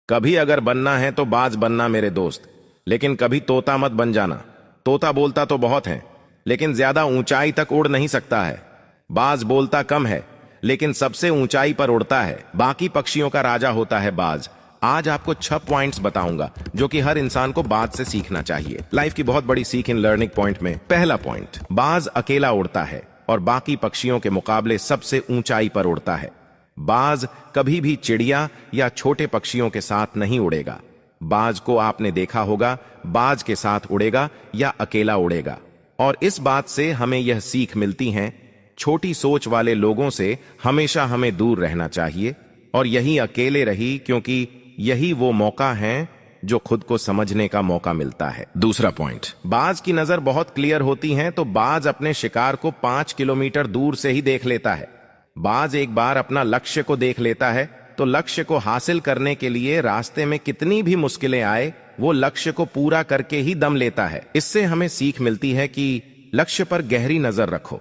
कभी अगर बनना है तो बाज बनना मेरे दोस्त, लेकिन कभी तोता मत बन जाना। तोता बोलता तो बहुत है, लेकिन ज्यादा ऊंचाई तक उड़ नहीं सकता है। बाज बोलता कम है, लेकिन सबसे ऊंचाई पर उड़ता है। बाकी पक्षियों का राजा होता है बाज। आज आपको 6 पॉइंट्स बताऊंगा जो कि हर इंसान को बाज से सीखना चाहिए। लाइफ की बहुत बड़ी सीख इन लर्निंग पॉइंट में। पहला पॉइंट, बाज अकेला उड़ता है और बाकी पक्षियों के मुकाबले सबसे ऊंचाई पर उड़ता है। बाज कभी भी चिड़िया या छोटे पक्षियों के साथ नहीं उड़ेगा। बाज को आपने देखा होगा, बाज के साथ उड़ेगा या अकेला उड़ेगा। और इस बात से हमें यह सीख मिलती है, छोटी सोच वाले लोगों से हमेशा हमें दूर रहना चाहिए और यही अकेले रही, क्योंकि यही वो मौका है जो खुद को समझने का मौका मिलता है। दूसरा पॉइंट, बाज की नजर बहुत क्लियर होती है, तो बाज अपने शिकार को 5 किलोमीटर दूर से ही देख लेता है। बाज एक बार अपना लक्ष्य को देख लेता है तो लक्ष्य को हासिल करने के लिए रास्ते में कितनी भी मुश्किलें आए, वो लक्ष्य को पूरा करके ही दम लेता है। इससे हमें सीख मिलती है कि लक्ष्य पर गहरी नजर रखो,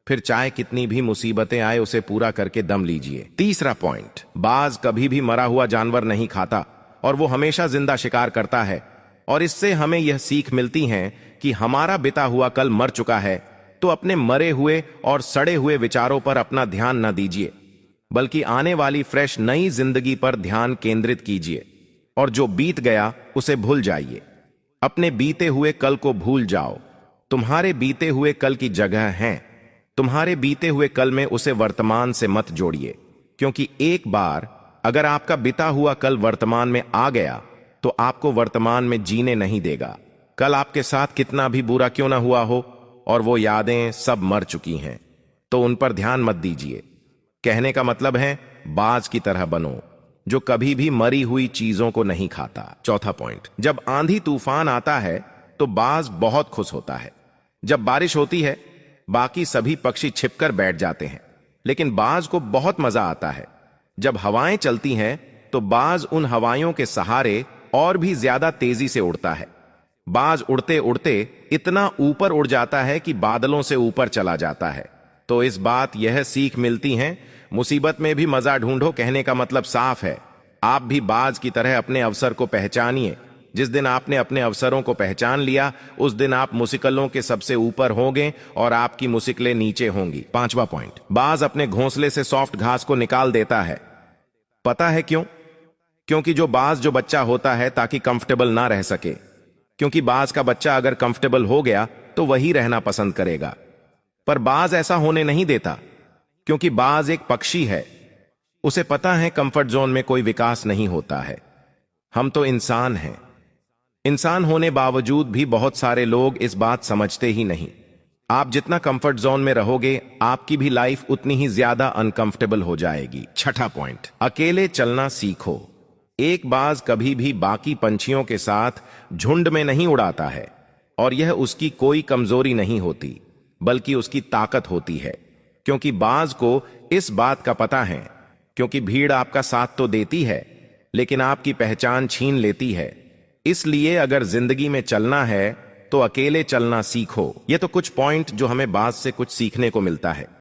फिर चाहे कितनी भी मुसीबतें आए उसे पूरा करके दम लीजिए। तीसरा पॉइंट, बाज कभी भी मरा हुआ जानवर नहीं खाता और वो हमेशा जिंदा शिकार करता है। और इससे हमें यह सीख मिलती है कि हमारा बिता हुआ कल मर चुका है, तो अपने मरे हुए और सड़े हुए विचारों पर अपना ध्यान न दीजिए, बल्कि आने वाली फ्रेश नई जिंदगी पर ध्यान केंद्रित कीजिए। और जो बीत गया उसे भूल जाइए। अपने बीते हुए कल को भूल जाओ। तुम्हारे बीते हुए कल की जगह है। तुम्हारे बीते हुए कल में उसे वर्तमान से मत जोड़िए, क्योंकि एक बार अगर आपका बिता हुआ कल वर्तमान में आ गया तो आपको वर्तमान में जीने नहीं देगा। कल आपके साथ कितना भी बुरा क्यों ना हुआ हो और वो यादें सब मर चुकी हैं, तो उन पर ध्यान मत दीजिए। कहने का मतलब है, बाज की तरह बनो जो कभी भी मरी हुई चीजों को नहीं खाता। चौथा पॉइंट, जब आंधी तूफान आता है तो बाज बहुत खुश होता है। जब बारिश होती है बाकी सभी पक्षी छिपकर बैठ जाते हैं, लेकिन बाज को बहुत मजा आता है। जब हवाएं चलती हैं तो बाज उन हवाओं के सहारे और भी ज्यादा तेजी से उड़ता है। बाज उड़ते उड़ते इतना ऊपर उड़ जाता है कि बादलों से ऊपर चला जाता है। तो इस बात यह सीख मिलती है, मुसीबत में भी मजा ढूंढो। कहने का मतलब साफ है, आप भी बाज की तरह अपने अवसर को पहचानिए। जिस दिन आपने अपने अवसरों को पहचान लिया, उस दिन आप मुश्किलों के सबसे ऊपर होंगे और आपकी मुश्किलें नीचे होंगी। पांचवा पॉइंट, बाज अपने घोंसले से सॉफ्ट घास को निकाल देता है। पता है क्यों? क्योंकि जो बच्चा होता है ताकि कंफर्टेबल ना रह सके, क्योंकि बाज का बच्चा अगर कंफर्टेबल हो गया तो वही रहना पसंद करेगा। पर बाज ऐसा होने नहीं देता, क्योंकि बाज एक पक्षी है। उसे पता है कंफर्ट जोन में कोई विकास नहीं होता है। हम तो इंसान हैं। इंसान होने बावजूद भी बहुत सारे लोग इस बात समझते ही नहीं। आप जितना कंफर्ट जोन में रहोगे, आपकी भी लाइफ उतनी ही ज्यादा अनकंफर्टेबल हो जाएगी। छठा पॉइंट, अकेले चलना सीखो। एक बाज कभी भी बाकी पंछियों के साथ झुंड में नहीं उड़ाता है, और यह उसकी कोई कमजोरी नहीं होती, बल्कि उसकी ताकत होती है। क्योंकि बाज को इस बात का पता है, क्योंकि भीड़ आपका साथ तो देती है, लेकिन आपकी पहचान छीन लेती है। इसलिए अगर जिंदगी में चलना है तो अकेले चलना सीखो। ये तो कुछ पॉइंट जो हमें बाज से कुछ सीखने को मिलता है।